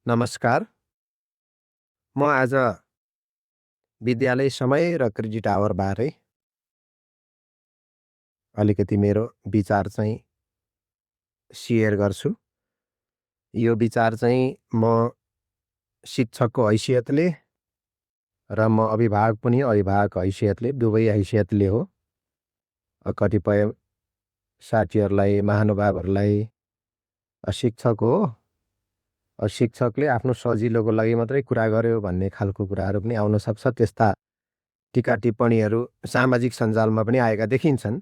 नमस्कार। म आज विद्यालय समय र क्रेडिट आवर बारे अलिकति मेरो विचार चाहिँ सेयर गर्छु। यो विचार चाहिँ म शिक्षकको हैसियतले र म अभिभावक पनि अभिभावक हैसियतले दुवै हैसियतले हो। कतिपय साथीहरूलाई, महानुभावहरूलाई शिक्षक हो, शिक्षकले आफ्नो सजिलोको लागि मात्रै कुरा गर्यो भन्ने खालको कुराहरू पनि आउन सक्छ। त्यस्ता टीका टिप्पणीहरू सामाजिक सञ्जालमा पनि आएका देखिन्छन्।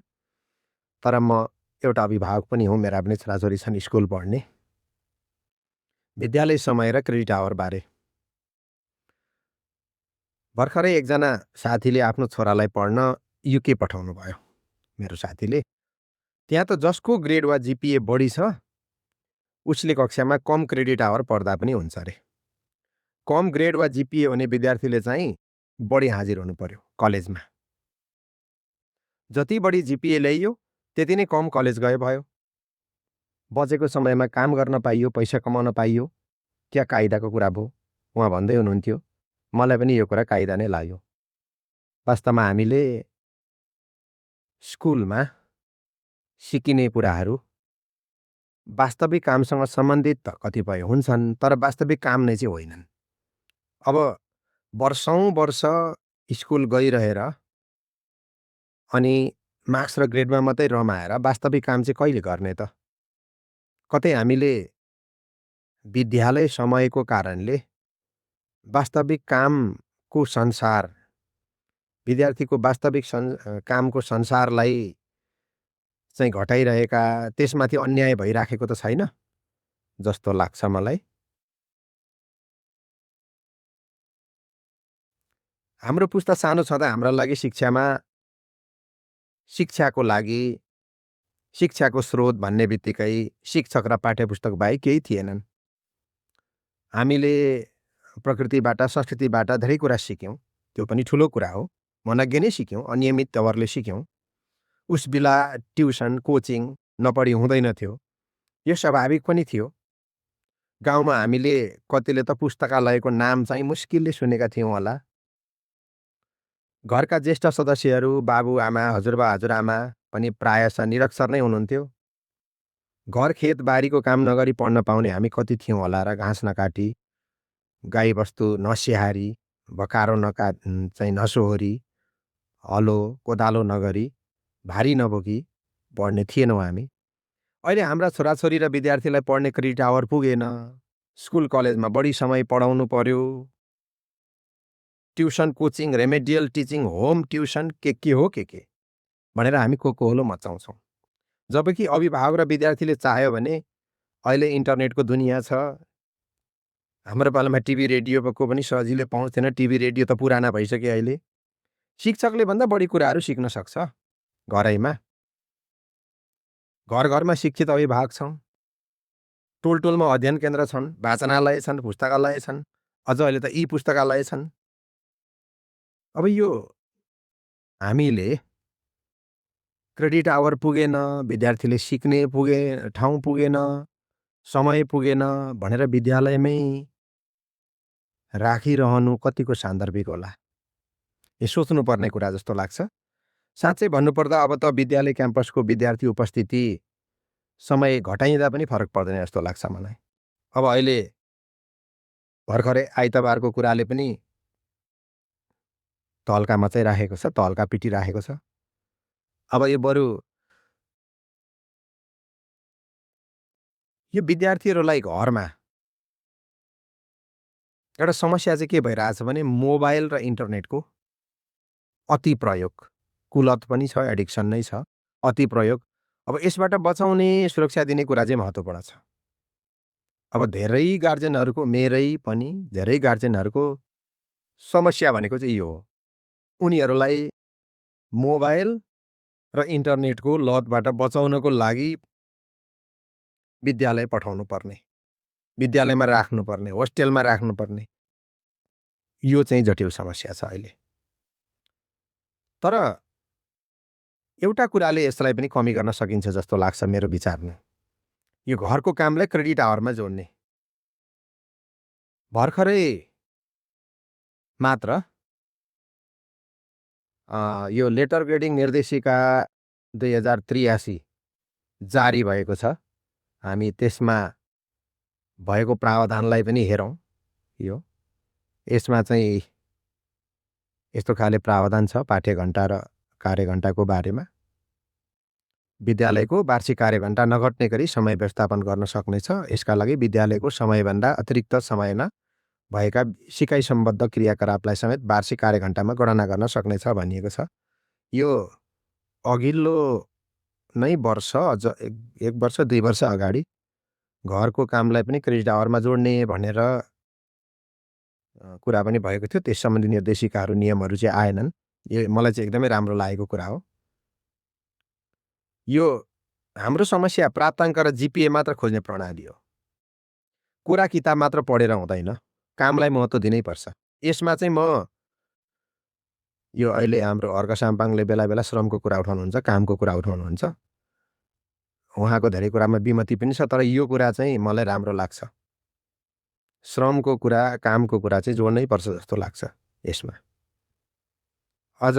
तर म एउटा अभिभावक पनि हुँ, मेरा पनि छोराछोरी छन् स्कुल पढ्ने। विद्यालय समय र क्रेडिट आवर बारे भर्खरै एकजना साथीले आफ्नो छोरालाई पढ्न युके पठाउनु भयो। मेरो साथीले त्यहाँ त जसको ग्रेड वा जिपिए बढी छ उसले कक्षामा कम क्रेडिट आवर पढ्दा पनि हुन्छ अरे। कम ग्रेड वा जिपिए हुने विद्यार्थीले चाहिँ बढी हाजिर हुनु पर्यो कलेजमा। जति बढी जिपिए ल्याइयो त्यति नै कम कलेज गए भयो। बचेको समयमा काम गर्न पाइयो, पैसा कमाउन पाइयो। क्या कायदाको कुरा भयो? उहाँ भन्दै हुनुहुन्थ्यो। मलाई पनि यो कुरा कायदा नै लाग्यो। वास्तवमा हामीले स्कुलमा सिकिने कुराहरू वास्तविक कामसँग सम्बन्धित त कतिपय हुन्छन्, तर वास्तविक काम नै चाहिँ होइनन्। अब वर्षौं वर्ष स्कुल गइरहेर अनि मार्क्स र ग्रेडमा मात्रै रमाएर वास्तविक काम चाहिँ कहिले गर्ने त? कतै हामीले विद्यालय समयको कारणले वास्तविक कामको संसार, विद्यार्थीको वास्तविक कामको संसारलाई चाहिँ घटाइरहेका, त्यसमाथि अन्याय भइराखेको त छैन जस्तो लाग्छ मलाई। हाम्रो पुस्ता सानो छँदा हाम्रा लागि शिक्षाको लागि, शिक्षाको स्रोत भन्ने बित्तिकै शिक्षक र पाठ्यपुस्तक बाहेक केही थिएनन्। हामीले प्रकृतिबाट, संस्कृतिबाट धेरै कुरा सिक्यौँ। त्यो पनि ठुलो कुरा हो। मनग्गे नै सिक्यौँ, अनियमित तवरले सिक्यौँ। उस बेला ट्युसन, कोचिङ नपढी हुँदैन थियो। यो स्वाभाविक पनि थियो। गाउँमा हामीले कतिले त पुस्तकालयको नाम चाहिँ मुस्किलले सुनेका थियौँ होला। घरका ज्येष्ठ सदस्यहरू, बाबुआमा, हजुरबा हजुरआमा पनि प्रायः निरक्षर नै हुनुहुन्थ्यो। घर खेतबारीको काम नगरी पढ्न पाउने हामी कति थियौँ होला र घाँस नकाटी, गाईबस्तु नस्याहारी, बकारो चाहिँ नसोहोरी, हलो कोदालो नगरी, भारी नबोकी पढ्ने थिएनौँ हामी। अहिले हाम्रा छोराछोरी र विद्यार्थीलाई पढ्ने क्रेडिट आवर पुगेन। स्कुल कलेजमा बढी समय पढाउनु पर्यो। Tuition, coaching, remedial teaching, home tuition के हो के भनेर हामी कोकोहोलो मचाउँछौँ। जबकि अभिभावक र विद्यार्थीले चाह्यो भने अहिले इन्टरनेटको दुनियाँ छ। हाम्रो पालामा टिभी रेडियोको पनि सजिलै पहुँच थिएन। टिभी रेडियो त पुराना भइसक्यो अहिले। शिक्षकले भन्दा बढी कुराहरू सिक्न सक्छ घरैमा। घर घरमा शिक्षित अभिभावक छौँ। टोल टोलमा अध्ययन केन्द्र छन्, वाचनालय छन्, पुस्तकालय छन्, अझ अहिले त पुस्तकालय छन्। अब यो हामीले क्रेडिट आवर पुगेन, विद्यार्थीले सिक्ने ठाउँ पुगेन, समय पुगेन भनेर विद्यालयमै राखिरहनु कतिको सान्दर्भिक होला? यो सोच्नुपर्ने कुरा जस्तो लाग्छ। साँच्चै भन्नुपर्दा अब त विद्यालय क्याम्पसको विद्यार्थी उपस्थिति समय घटाइँदा पनि फरक पर्दैन जस्तो लाग्छ मलाई। अब अहिले भर्खरै आइतबारको कुराले पनि तहल्का मचाइराखेको छ, तहल्का पिटिराखेको छ। अब यो बरु यो विद्यार्थीहरूलाई घरमा एउटा समस्या चाहिँ के भइरहेछ भने मोबाइल र इन्टरनेटको अति प्रयोग, कुलत पनि छ, एडिक्सन नै छ, अति प्रयोग। अब यसबाट बचाउने, सुरक्षा दिने कुरा चाहिँ महत्त्वपूर्ण छ। अब धेरै गार्जेनहरूको, मेरै पनि धेरै गार्जेनहरूको समस्या भनेको चाहिँ यो हो। उनीहरूलाई मोबाइल र इन्टरनेटको लतबाट बचाउनको लागि विद्यालय पठाउनु पर्ने, विद्यालयमा राख्नुपर्ने, होस्टेलमा राख्नुपर्ने, यो चाहिँ जटिल समस्या छ अहिले। तर एउटा कुराले यसलाई पनि कमी गर्न सकिन्छ जस्तो लाग्छ मेरो विचारमा। यो घरको कामलाई क्रेडिट आवरमा जोड्ने। भर्खरै मात्र यो लेटर ग्रेडिङ निर्देशिका 2083 जारी भएको छ। हामी त्यसमा भएको प्रावधानलाई पनि हेरौँ। यसमा चाहिँ यस्तो खाले प्रावधान छ पाठ्यघण्टा र कार्यघण्टाको बारेमा। विद्यालयको वार्षिक कार्यघण्टा नघट्ने गरी समय व्यवस्थापन गर्न सक्नेछ। यसका लागि विद्यालयको समयभन्दा अतिरिक्त समयमा भएका सिकाइ सम्बद्ध क्रियाकलापलाई समेत वार्षिक कार्यघण्टामा गणना गर्न सक्नेछ भनिएको छ। यो अघिल्लो नै वर्ष अझ एक वर्ष 2 वर्ष अगाडि घरको कामलाई पनि क्रेडिट आवरमा जोड्ने भनेर कुरा पनि भएको थियो। त्यस सम्बन्धी निर्देशिकाहरू नियमहरू चाहिँ आएनन्। यो मलाई चाहिँ एकदमै राम्रो लागेको कुरा हो। यो हाम्रो समस्या प्राप्ताङ्क र जिपिए मात्र खोज्ने प्रणाली हो। कुरा किताब मात्र पढेर हुँदैन, कामलाई महत्त्व दिनै पर्छ। यसमा चाहिँ म यो अहिले हाम्रो अर्क साम्पाङले बेला बेला श्रमको कुरा उठाउनुहुन्छ, कामको कुरा उठाउनुहुन्छ। उहाँको धेरै कुरामा विमति पनि छ, तर यो कुरा चाहिँ मलाई राम्रो लाग्छ। श्रमको कुरा, कामको कुरा चाहिँ जोड्नै पर्छ जस्तो लाग्छ यसमा। अझ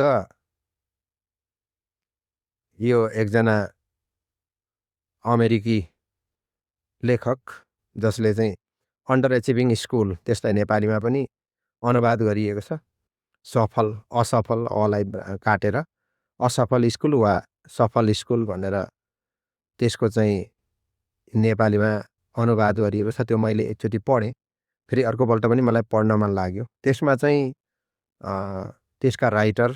यो एकजना अमेरिकी लेखक जसले चाहिँ अन्डर एचिभिङ स्कुल त्यसलाई नेपालीमा पनि अनुवाद गरिएको छ। सफल असफल अलाई काटेर असफल स्कुल वा सफल स्कुल भनेर त्यसको चाहिँ नेपालीमा अनुवाद गरिएको छ। त्यो मैले एकचोटि पढेँ, फेरि अर्कोपल्ट पनि मलाई पढ्न मन लाग्यो। त्यसमा चाहिँ त्यसका राइटर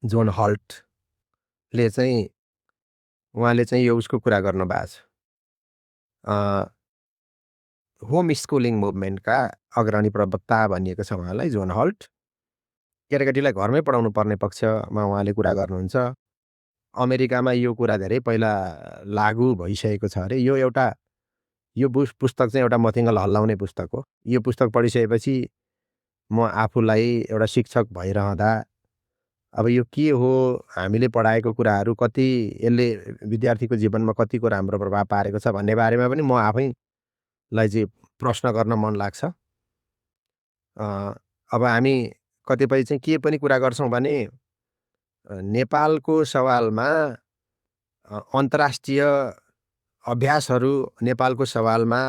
जोन हल्टले चाहिँ उहाँले चाहिँ यो उसको कुरा गर्नुभएको छ। होम स्कुलिङ मुभमेन्टका अग्रणी प्रवक्ता भनिएको छ उहाँलाई, जोन हल्ट। केटाकेटीलाई घरमै पढाउनु पर्ने पक्षमा उहाँले कुरा गर्नुहुन्छ। अमेरिकामा यो कुरा धेरै पहिला लागू भइसकेको छ अरे। यो पुस्तक चाहिँ एउटा मथिङ्गल हल्लाउने पुस्तक हो। यो पुस्तक पढिसकेपछि म आफूलाई एउटा शिक्षक भइरहँदा अब यो के हो, हामीले पढाएको कुराहरू कति यसले विद्यार्थीको जीवनमा कतिको राम्रो प्रभाव पारेको छ भन्ने बारेमा पनि म आफैलाई चाहिँ प्रश्न गर्न मन लाग्छ। अब हामी कतिपय चाहिँ के पनि कुरा गर्छौँ भने नेपालको सवालमा अन्तर्राष्ट्रिय अभ्यासहरू नेपालको सवालमा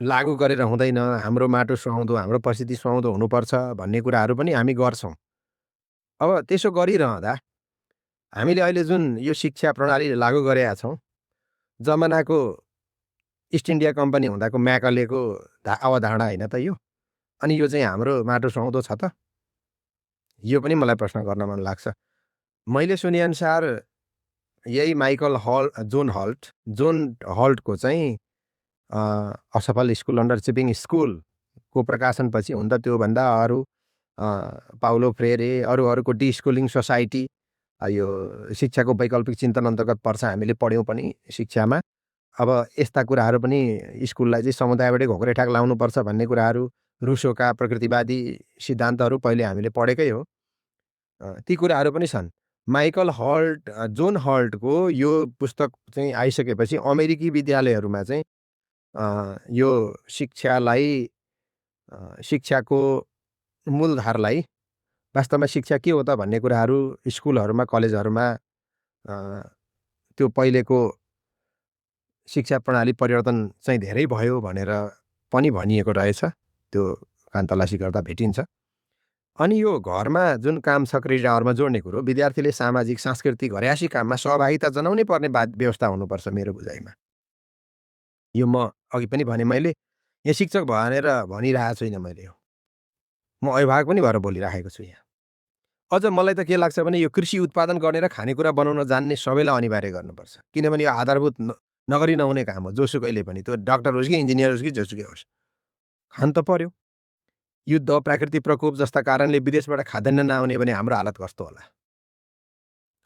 लागू गरेर हुँदैन, हाम्रो माटो सुहाउँदो, हाम्रो परिस्थिति सुहाउँदो हुनुपर्छ भन्ने कुराहरू पनि हामी गर्छौँ। अब त्यसो गरिरहँदा हामीले अहिले जुन यो शिक्षा प्रणाली लागू गरेका छौँ, जमानाको इस्ट इन्डिया कम्पनी हुँदाको म्याकलेको अवधारणा होइन त यो? अनि यो चाहिँ हाम्रो माटो सुहाउँदो छ त? यो पनि मलाई प्रश्न गर्न मन लाग्छ। मैले सुनेअनुसार यही जोन हल्टको चाहिँ असफल स्कुल अन्डर एचिभिङ स्कुलको प्रकाशनपछि हुन त त्योभन्दा अरू पाउलो फ्रेरे अरूको डिस्कुलिङ सोसाइटी, यो शिक्षाको वैकल्पिक चिन्तन अन्तर्गत पर्छ, हामीले पढ्यौँ पनि शिक्षामा। अब यस्ता कुराहरू पनि स्कुललाई चाहिँ समुदायबाटै घोक्रेठाक लाउनुपर्छ भन्ने कुराहरू रुसोका प्रकृतिवादी सिद्धान्तहरू पहिले हामीले पढेकै हो। ती कुराहरू पनि छन्। जोन हल्टको यो पुस्तक चाहिँ आइसकेपछि अमेरिकी विद्यालयहरूमा चाहिँ यो शिक्षाको मूलधारलाई, वास्तवमा शिक्षा के हो त भन्ने कुराहरू स्कुलहरूमा, कलेजहरूमा त्यो पहिलेको शिक्षा प्रणाली परिवर्तन चाहिँ धेरै भयो भनेर पनि भनिएको रहेछ। त्यो कानतलासी गर्दा भेटिन्छ। अनि यो घरमा जुन काम छ क्रेडिट आवरमा जोड्ने कुरो, विद्यार्थीले सामाजिक, सांस्कृतिक, हर्यासी काममा सहभागिता जनाउनै पर्ने व्यवस्था हुनुपर्छ मेरो बुझाइमा। यो म अघि पनि भने, मैले यहाँ शिक्षक भनेर भनिरहेको छैन मैले, यो म अभिभावक पनि भएर बोलिराखेको छु यहाँ। अझ मलाई त के लाग्छ भने यो कृषि उत्पादन गर्ने र खानेकुरा बनाउन जान्ने सबैलाई अनिवार्य गर्नुपर्छ। किनभने यो आधारभूत नगरी नहुने काम हो। जोसुकैले पनि, त्यो डाक्टर होस् कि इन्जिनियर होस् कि जोसुकै होस्, खान त पर्यो। युद्ध, प्राकृतिक प्रकोप जस्ता कारणले विदेशबाट खाद्यान्न नआउने भने हाम्रो हालत कस्तो होला?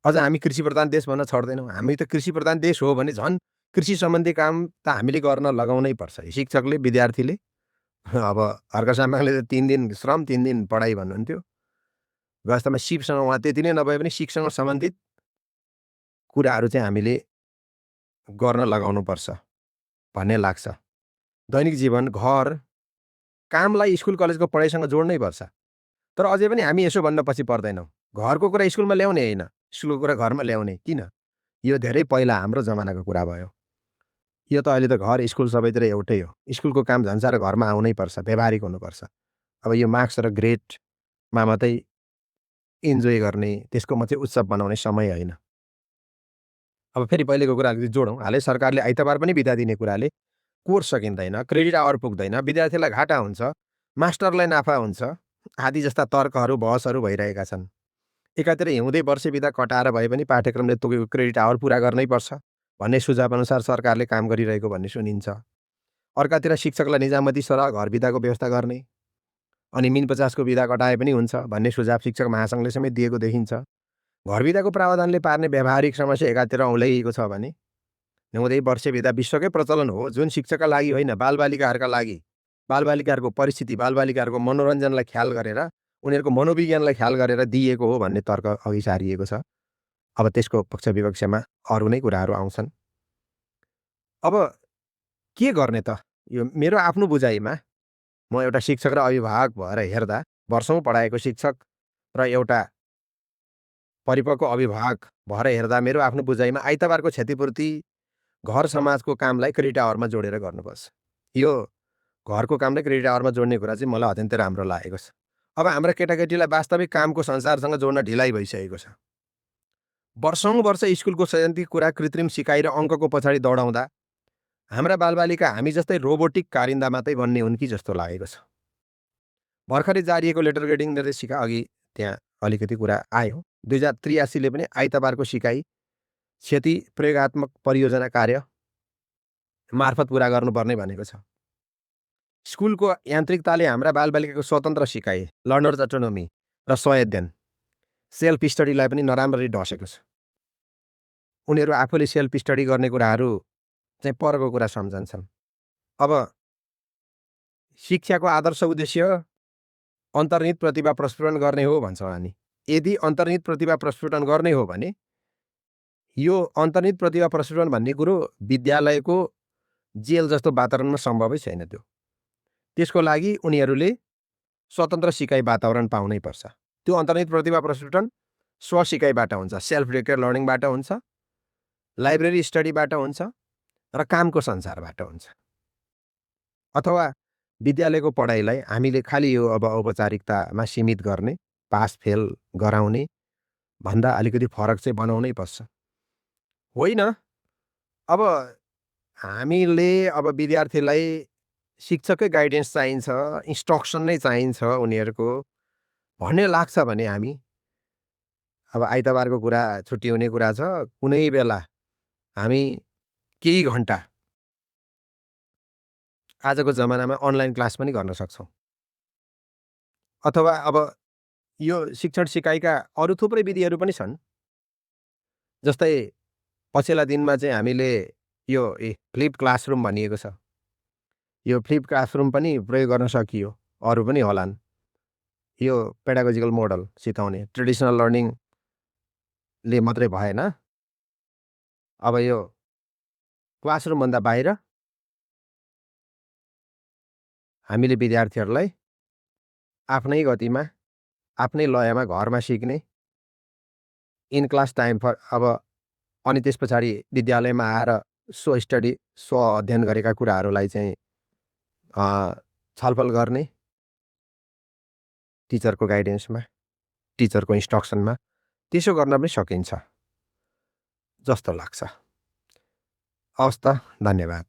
अझ हामी कृषि प्रधान देश भन्न छोड्दैनौँ। हामी त कृषि प्रधान देश हो भने झन् कृषि सम्बन्धी काम त हामीले गर्न लगाउनै पर्छ। शिक्षकले, विद्यार्थीले। अब अर्क साम्पाङले त 3 दिन श्रम 3 दिन पढाइ भन्नुहुन्थ्यो। वास्तवमा सिपसँग उहाँ त्यति नै नभए पनि सिपसँग सम्बन्धित कुराहरू चाहिँ हामीले गर्न लगाउनुपर्छ भन्ने लाग्छ। दैनिक जीवन, घर, कामलाई स्कुल कलेजको पढाइसँग जोड्नै पर्छ। तर अझै पनि हामी यसो भन्न पछि पर्दैनौँ। घरको कुरा स्कुलमा ल्याउने होइन, स्कुलको कुरा घरमा ल्याउने। किन? यो धेरै पहिला हाम्रो जमानाको कुरा भयो। यो त अहिले त घर, स्कुल सबैतिर एउटै हो। स्कुलको काम झन् साह्रो घरमा आउनै पर्छ, व्यावहारिक हुनुपर्छ। अब यो मार्क्स र ग्रेडमा मात्रै इन्जोय गर्ने, त्यसको मात्रै उत्सव बनाउने समय होइन। अब फेरि पहिलेको कुरा जोडौँ। हालै सरकारले आइतबार पनि बिदा दिने कुराले कोर्स सकिँदैन, क्रेडिट आवर पुग्दैन, विद्यार्थीलाई घाटा हुन्छ, मास्टरलाई नाफा हुन्छ, आदि जस्ता तर्कहरू, बहसहरू भइरहेका छन्। एकातिर हिउँदै वर्षे बिदा कटाएर भए पनि पाठ्यक्रमले तोकेको क्रेडिट आवर पुरा गर्नै पर्छ भन्ने सुझाव अनुसार सरकारले काम गरिरहेको भन्ने सुनिन्छ। अर्कातिर शिक्षकलाई निजामती सरह घर बिदाको व्यवस्था गर्ने अनि मिन 50को बिदा कटाए पनि हुन्छ भन्ने सुझाव शिक्षक महासङ्घले समेत दिएको देखिन्छ। घर बिदाको प्रावधानले पार्ने व्यावहारिक समस्या एकातिर औँल्याइएको छ भने हिउँदै वर्षे बिदा विश्वकै प्रचलन हो, जुन शिक्षकका लागि होइन, बालबालिकाहरूका लागि, बालबालिकाहरूको परिस्थिति, बालबालिकाहरूको मनोरञ्जनलाई ख्याल गरेर, उनीहरूको मनोविज्ञानलाई ख्याल गरेर दिइएको हो भन्ने तर्क अघि सारिएको छ। अब त्यसको पक्ष विपक्षमा अरू नै कुराहरू आउँछन्। अब के गर्ने त? यो मेरो आफ्नो बुझाइमा, म एउटा शिक्षक र अभिभावक भएर हेर्दा, वर्षौँ पढाएको शिक्षक र एउटा परिपक्व अभिभावक भएर हेर्दा मेरो आफ्नो बुझाइमा आइतबारको क्षतिपूर्ति घर समाजको कामलाई क्रेडिट आवरमा जोडेर गर्नुपर्छ। यो घरको कामलाई क्रेडिट आवरमा जोड्ने कुरा चाहिँ मलाई अत्यन्तै राम्रो लागेको छ। अब हाम्रा केटाकेटीलाई वास्तविक कामको संसारसँग जोड्न ढिलाइ भइसकेको छ। वर्षौँ वर्ष स्कुलको सैद्धान्तिक कुरा कृत्रिम सिकाइ र अङ्कको पछाडि दौडाउँदा हाम्रा बालबालिका हामी जस्तै रोबोटिक कारिन्दा मात्रै बन्ने हुन् कि जस्तो लागेको छ। भर्खरै जारिएको लेटर ग्रेडिङ निर्देशिका अघि त्यहाँ अलिकति कुरा आयो। 2083ले पनि आइतबारको सिकाइ क्षति प्रयोगात्मक परियोजना कार्य मार्फत पुरा गर्नुपर्ने भनेको छ। स्कुलको यान्त्रिकताले हाम्रा बालबालिकाको स्वतन्त्र सिकाइ, लर्नर्स अटोनोमी र स्वयं सेल्फ स्टडीलाई पनि नराम्ररी ढसेको छ। उनीहरू आफूले सेल्फ स्टडी गर्ने कुराहरू चाहिँ परको कुरा सम्झन्छन्। अब शिक्षाको आदर्श उद्देश्य अन्तर्निहित प्रतिभा प्रस्फुटन गर्ने हो भन्छौँ हामी। यदि अन्तर्निहित प्रतिभा प्रस्फुटन गर्ने हो भने यो अन्तर्निहित प्रतिभा प्रस्फुटन भन्ने कुरो विद्यालयको जेल जस्तो वातावरणमा सम्भवै छैन। त्यसको लागि उनीहरूले स्वतन्त्र सिकाइ वातावरण पाउनै पर्छ। त्यो अन्तर्निहित प्रतिभा प्रस्फुटन स्वसिकाइबाट हुन्छ, सेल्फ डिरेक्टेड लर्निङबाट हुन्छ, लाइब्रेरी स्टडीबाट हुन्छ र कामको संसारबाट हुन्छ। अथवा विद्यालयको पढाइलाई हामीले खालि यो अब औपचारिकतामा सीमित गर्ने, पास फेल गराउने भन्दा अलिकति फरक चाहिँ बनाउनै पर्छ। होइन, अब हामीले अब विद्यार्थीलाई शिक्षकै गाइडेन्स चाहिन्छ, इन्स्ट्रक्सन नै चाहिन्छ उनीहरूको भन्ने लाग्छ भने हामी अब आइतबारको कुरा छुट्याउने कुरा छ, कुनै बेला हामी केही घन्टा आजको जमानामा अनलाइन क्लास पनि गर्न सक्छौँ। अथवा अब यो शिक्षण सिकाइका अरू थुप्रै विधिहरू पनि छन्। जस्तै पछिल्ला दिनमा चाहिँ हामीले यो फ्लिप क्लासरुम भनिएको छ। यो फ्लिप क्लासरुम पनि प्रयोग गर्न सकियो, अरू पनि होलान्। यो पेडागोजिकल मोडल सिकाउने, ट्रेडिसनल लर्निङले मात्रै भएन। अब यो क्लासरुमभन्दा बाहिर हामीले विद्यार्थीहरूलाई आफ्नै गतिमा, आफ्नै लयमा घरमा सिक्ने, इन क्लास टाइम अब अनि त्यस पछाडि विद्यालयमा आएर स्व स्टडी, स्व अध्ययन गरेका कुराहरूलाई चाहिँ छलफल गर्ने, टिचरको गाइडेन्समा, टिचरको इन्स्ट्रक्सनमा, त्यसो गर्न पनि सकिन्छ जस्तो लाग्छ। हवस् त, धन्यवाद।